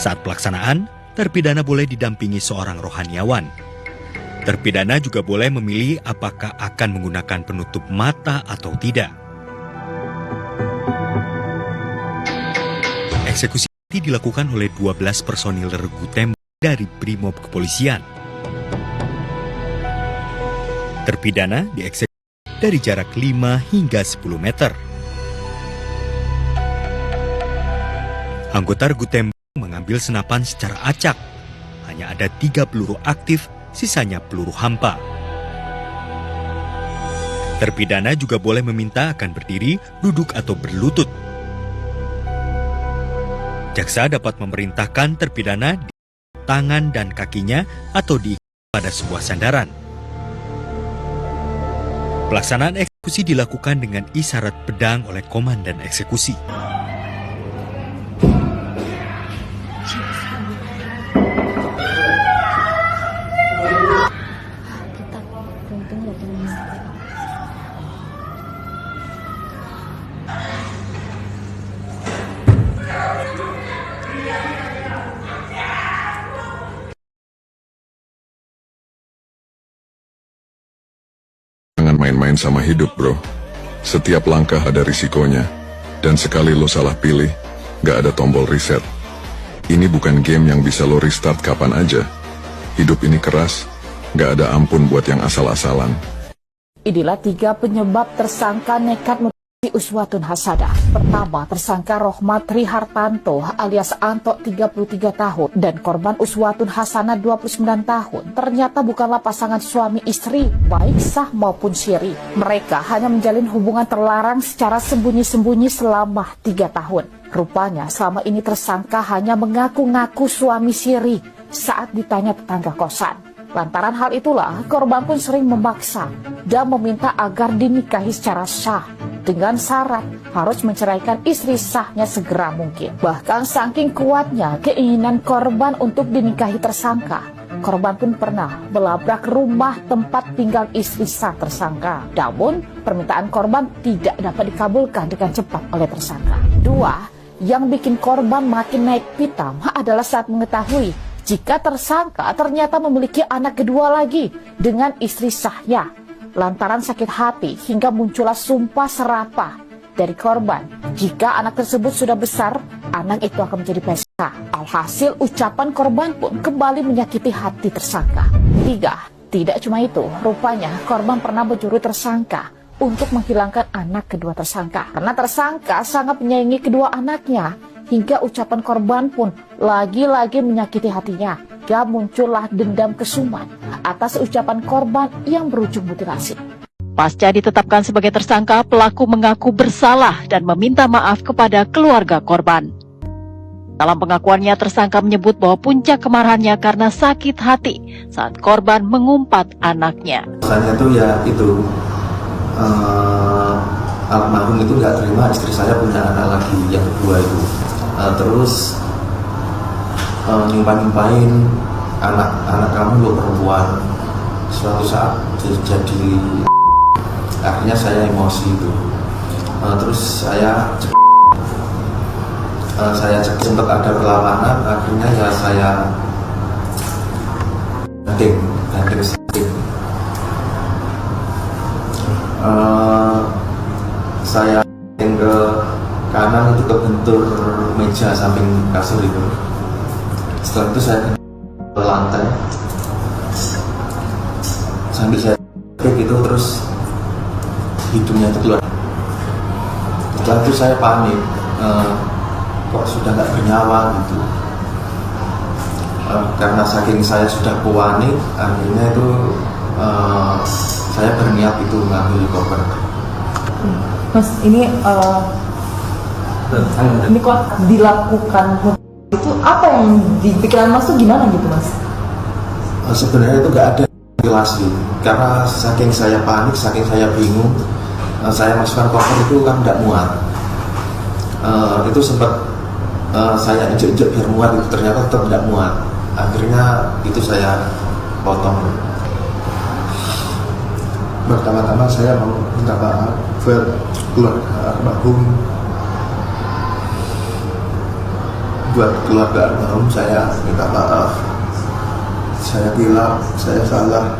Saat pelaksanaan, terpidana boleh didampingi seorang rohaniawan. Terpidana juga boleh memilih apakah akan menggunakan penutup mata atau tidak. Eksekusi dilakukan oleh 12 personil regu tembak dari Brimob Kepolisian. Terpidana dieksekusi dari jarak 5 hingga 10 meter. Anggota regu tembak mengambil senapan secara acak. Hanya ada 3 peluru aktif, sisanya peluru hampa. Terpidana juga boleh meminta akan berdiri, duduk atau berlutut. Jaksa dapat memerintahkan terpidana di tangan dan kakinya atau diikat pada sebuah sandaran. Pelaksanaan eksekusi dilakukan dengan isyarat pedang oleh komandan eksekusi. Jangan main-main sama hidup, bro. Setiap langkah ada risikonya. Dan sekali lo salah pilih, gak ada tombol reset. Ini bukan game yang bisa lo restart kapan aja. Hidup ini keras, gak ada ampun buat yang asal-asalan. Inilah 3 penyebab tersangka nekat membunuh uswatun hasanah. Pertama, tersangka Rohmat Trihartanto alias Anto 33 tahun dan korban uswatun hasanah 29 tahun ternyata bukanlah pasangan suami istri, baik sah maupun syiri. Mereka hanya menjalin hubungan terlarang secara sembunyi-sembunyi selama 3 tahun. Rupanya selama ini tersangka hanya mengaku-ngaku suami syiri saat ditanya tetangga kosan. Lantaran hal itulah, korban pun sering memaksa dan meminta agar dinikahi secara sah dengan syarat harus menceraikan istri sahnya segera mungkin. Bahkan saking kuatnya keinginan korban untuk dinikahi tersangka, korban pun pernah melabrak rumah tempat tinggal istri sah tersangka. Namun, permintaan korban tidak dapat dikabulkan dengan cepat oleh tersangka. 2, yang bikin korban makin naik pitam adalah saat mengetahui jika tersangka ternyata memiliki anak kedua lagi dengan istri sahnya. Lantaran sakit hati hingga muncullah sumpah serapah dari korban. Jika anak tersebut sudah besar, anak itu akan menjadi pesta. Alhasil ucapan korban pun kembali menyakiti hati tersangka. 3, tidak cuma itu, rupanya korban pernah mencuri tersangka untuk menghilangkan anak kedua tersangka. Karena tersangka sangat menyayangi kedua anaknya, hingga ucapan korban pun lagi-lagi menyakiti hatinya. Hingga muncullah dendam kesumat atas ucapan korban yang berujung mutilasi. Pasca ditetapkan sebagai tersangka, pelaku mengaku bersalah dan meminta maaf kepada keluarga korban. Dalam pengakuannya, tersangka menyebut bahwa puncak kemarahannya karena sakit hati saat korban mengumpat anaknya. Saya tuh ya itu, almarhum itu nggak terima istri saya punya anak lagi yang kedua itu. Terus nyumpah-nyumpahin anak kamu lo perempuan. Suatu saat jadi akhirnya saya emosi itu. Terus saya sempat ada perlawanan, akhirnya ya saya ganting. Saya ke kanan itu kebentur meja samping kasur itu. Setelah itu saya ke lantai sambil saya gitu, terus hidungnya itu keluar. Setelah itu saya panik, kok sudah nggak bernyawa gitu. Karena saking saya sudah panik, akhirnya itu saya berniat itu ngambil koper. Mas, ini kok dilakukan itu apa yang di pikiran Mas tuh gimana gitu, Mas? Sebenarnya itu nggak ada ventilasi, karena saking saya panik, saking saya bingung, saya masukkan koper itu kan nggak muat. Itu sempat saya injek-injek biar muat, itu ternyata tetap nggak muat. Akhirnya itu saya potong. Pertama-tama saya mau minta maaf buat keluarga almarhum buat keluarga almarhum saya minta maaf. Saya bilang saya salah.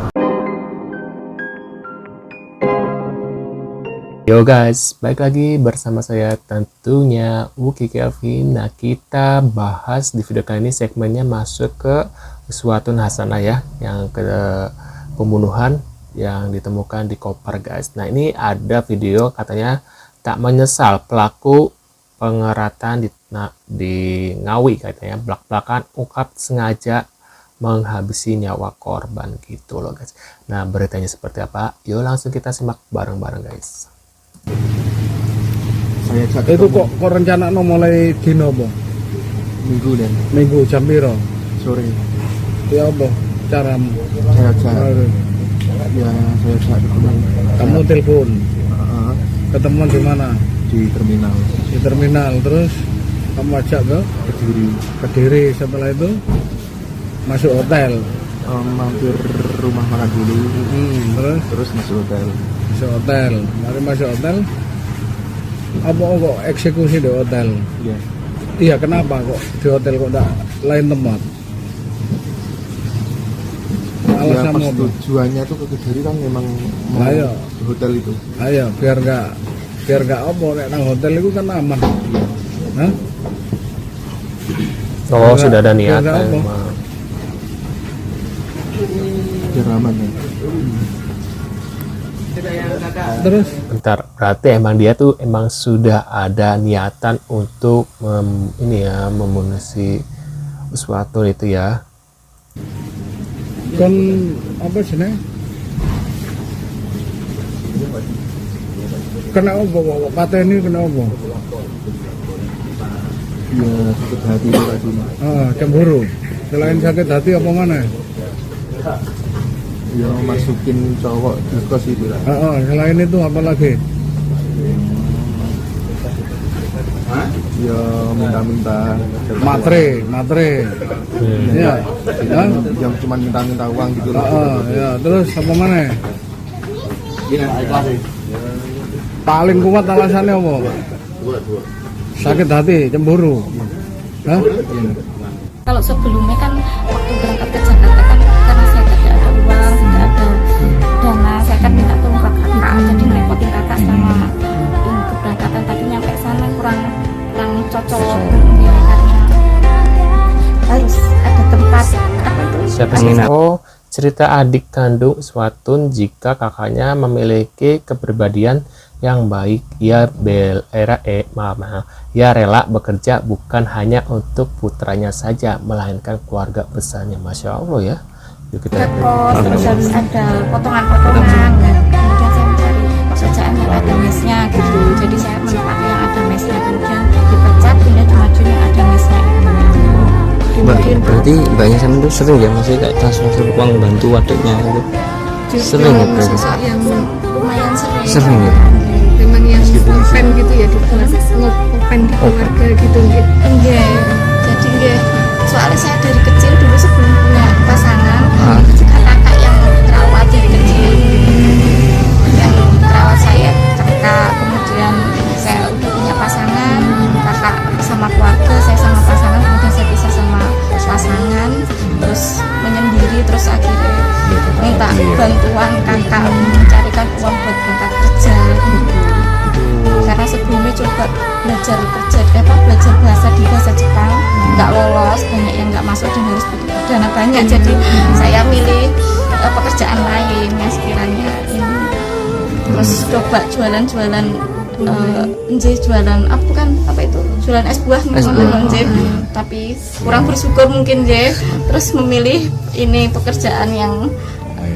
Yo guys, balik lagi bersama saya tentunya Uki Kelvin. Nah, kita bahas di video kali ini segmennya masuk ke Uswatun Hasanah ya, yang ke pembunuhan yang ditemukan di Kopar guys. Nah, ini ada video katanya tak menyesal pelaku pengeratan di Ngawi katanya, belak-belakan ungkap sengaja menghabisi nyawa korban gitu loh guys. Nah, beritanya seperti apa? Yuk langsung kita simak bareng-bareng guys. Saya cak Itu kok rencana no mulai dino apa? minggu dan Minggu jam piro? sore. Ya apa caramu? Saya cak ya saya cak teman. Kamu telepon, Heeh, ketemuan di mana? di terminal Di terminal, terus kamu ajak ke Kediri. Kediri, setelah itu masuk hotel. Mampir rumah makan dulu, Terus masuk hotel. masuk hotel. Mari masuk hotel. Apa kok eksekusi di hotel? Iya. Iya, kenapa kok di hotel kok enggak lain tempat? Ya Alasanmu pas apa? tujuannya tuh ke Kediri kan memang mau Ayo. ke hotel itu. Ayo, biar enggak apa nek nang hotel itu kan aman. Hah? Oh, Enggak, sudah ada enggak niatan apa. emang. Biar aman ya. Terus Bentar, berarti emang dia tuh emang sudah ada niatan untuk membunuh si Uswatun itu ya. kon apa sih nek? Kena apa kok pateni kena apa? Ya sakit hati itu Kak Dina. Cemburu. Selain sakit hati apa mana? Ya masukin cowok di kos itu lah. Selain itu apa lagi? Ya minta-minta Matre. Iya. Hah? yang cuma minta-minta uang gitu loh. Ya, terus apa mana? Paling kuat alasannya apa? Sakit hati, cemburu. Hah? Kalau sebelumnya kan waktu berangkat ke Jakarta kan karena saya tidak ada uang, tidak ada dana, saya kan minta tolong ke kakak, jadi ngerepotin kakak sama ini keberangkatan tadi nyampe sana kurang cocok ya, karena harus ada tempat apa itu? Siapa sih? Oh, cerita adik kandung Uswatun jika kakaknya memiliki kepribadian yang baik, ia rela bekerja bukan hanya untuk putranya saja, melainkan keluarga besarnya. Masya Allah ya. Yuk kita lihat. Repot, terus harus ada potongan-potongan, kemudian saya mencari pekerjaan yang ada mesnya gitu, jadi saya menempati yang ada mesnya, kemudian dipecat, pindah di Madiun yang ada mesnya Mbak, berarti mbaknya sama itu sering ya masih kayak transfer uang bantu adiknya gitu? Sering ya berarti? sosok yang lumayan sering. Sering ya? Memang yang open gitu ya, open di keluarga gitu enggak. Jadi enggak, soalnya saya dari kecil dulu sebelum punya pasangan, kakak yang merawat dari kecil, yang merawat saya, kakak, kemudian saya udah punya pasangan, kakak sama keluarga, saya sama pasangan, kemudian saya pisah sama pasangan, terus menyendiri, terus akhirnya minta bantuan kakak mencarikan uang buat berangkat kerja gitu. Karena sebelumnya coba belajar bahasa di bahasa Jepang nggak lolos, banyak yang nggak masuk dan harus butuh dana banyak, jadi saya milih pekerjaan lain yang sekiranya ini. Terus coba jualan jualan apa itu, jualan es buah tapi kurang bersyukur mungkin terus memilih ini pekerjaan yang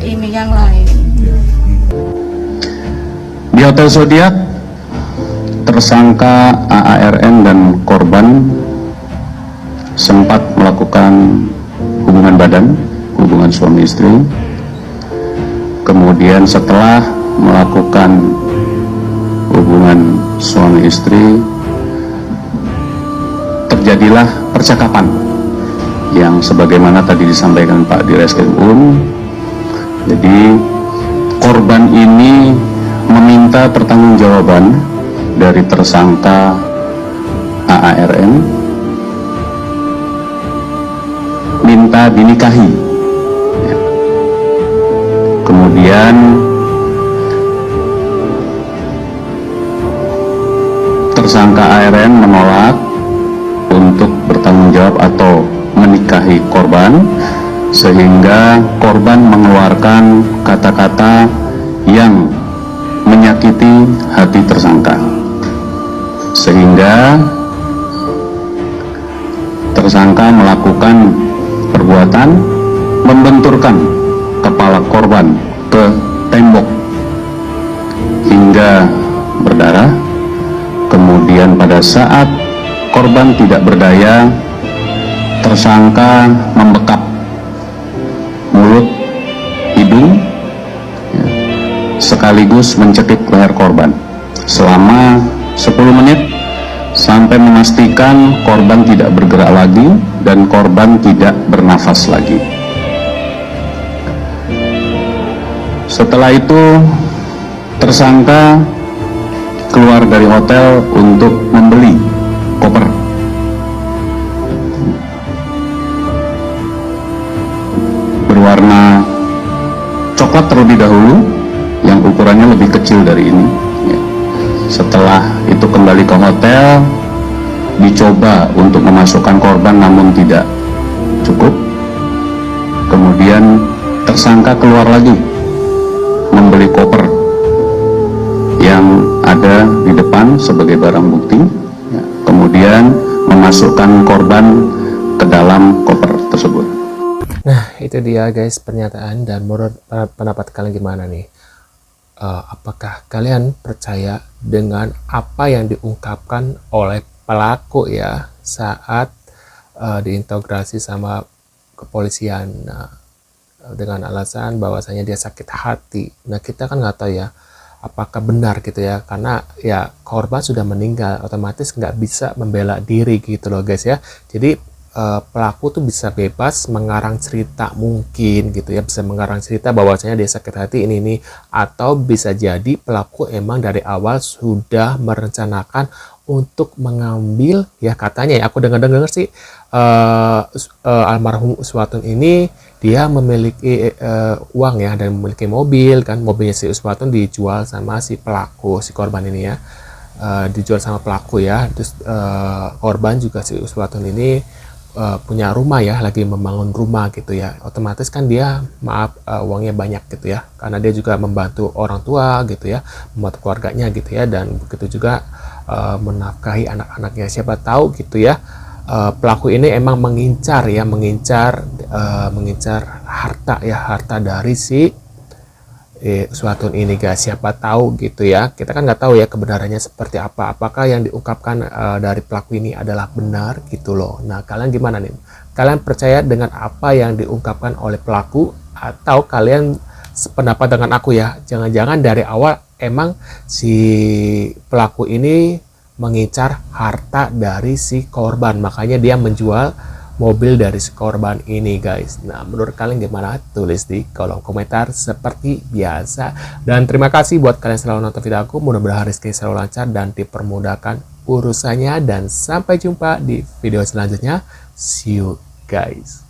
ini yang lain. Di Hotel Zodiac, tersangka AARN dan korban sempat melakukan hubungan badan, hubungan suami istri. Kemudian setelah melakukan hubungan suami istri, terjadilah percakapan yang sebagaimana tadi disampaikan Pak Direskrim UM. Jadi korban ini meminta pertanggungjawaban dari tersangka AARN meminta dinikahi. Ya. Kemudian tersangka ARN menolak untuk bertanggung jawab atau menikahi korban, sehingga korban mengeluarkan kata-kata yang menyakiti hati tersangka, sehingga tersangka melakukan perbuatan membenturkan kepala korban ke tembok hingga berdarah. Kemudian pada saat korban tidak berdaya, tersangka membekap mulut, hidung, ya, sekaligus mencekik leher korban selama 10 menit sampai memastikan korban tidak bergerak lagi dan korban tidak bernafas lagi. Setelah itu tersangka keluar dari hotel untuk membeli koper. Berwarna coklat terlebih dahulu, yang ukurannya lebih kecil dari ini. Setelah itu kembali ke hotel, dicoba untuk memasukkan korban namun tidak cukup. Kemudian tersangka keluar lagi membeli koper yang ada di depan sebagai barang bukti, ya. Kemudian memasukkan korban ke dalam koper tersebut. Nah, itu dia guys pernyataan, dan menurut pendapat kalian gimana nih? Apakah kalian percaya dengan apa yang diungkapkan oleh pelaku ya saat diintegrasi sama kepolisian, dengan alasan bahwasanya dia sakit hati? Nah, kita kan nggak tahu ya apakah benar gitu ya, karena ya korban sudah meninggal, otomatis nggak bisa membela diri gitu loh guys ya. Jadi pelaku tuh bisa bebas mengarang cerita mungkin gitu ya, bisa mengarang cerita bahwasanya dia sakit hati ini, atau bisa jadi pelaku emang dari awal sudah merencanakan untuk mengambil, ya katanya ya aku dengar-dengar sih almarhum Uswatun ini dia memiliki uang ya, dan memiliki mobil kan, mobilnya si Uswatun dijual sama si pelaku, si korban ini ya, dijual sama pelaku ya. Terus korban juga si Uswatun ini punya rumah ya, lagi membangun rumah gitu ya, otomatis kan dia uangnya banyak gitu ya, karena dia juga membantu orang tua gitu ya, membantu keluarganya gitu ya, dan begitu juga menafkahi anak-anaknya. Siapa tahu gitu ya, pelaku ini emang mengincar harta ya, harta dari si Uswatun ini guys. Siapa tahu gitu ya, kita kan nggak tahu ya kebenarannya seperti apa, apakah yang diungkapkan dari pelaku ini adalah benar gitu loh. Nah, kalian gimana nih? Kalian percaya dengan apa yang diungkapkan oleh pelaku, atau kalian sependapat dengan aku ya, jangan-jangan dari awal emang si pelaku ini mengincar harta dari si korban, makanya dia menjual mobil dari si korban ini guys. Nah, menurut kalian gimana? Tulis di kolom komentar seperti biasa. Dan terima kasih buat kalian selalu nonton video aku. Mudah-mudahan rezeki selalu lancar dan dipermudahkan urusannya. Dan sampai jumpa di video selanjutnya. See you guys.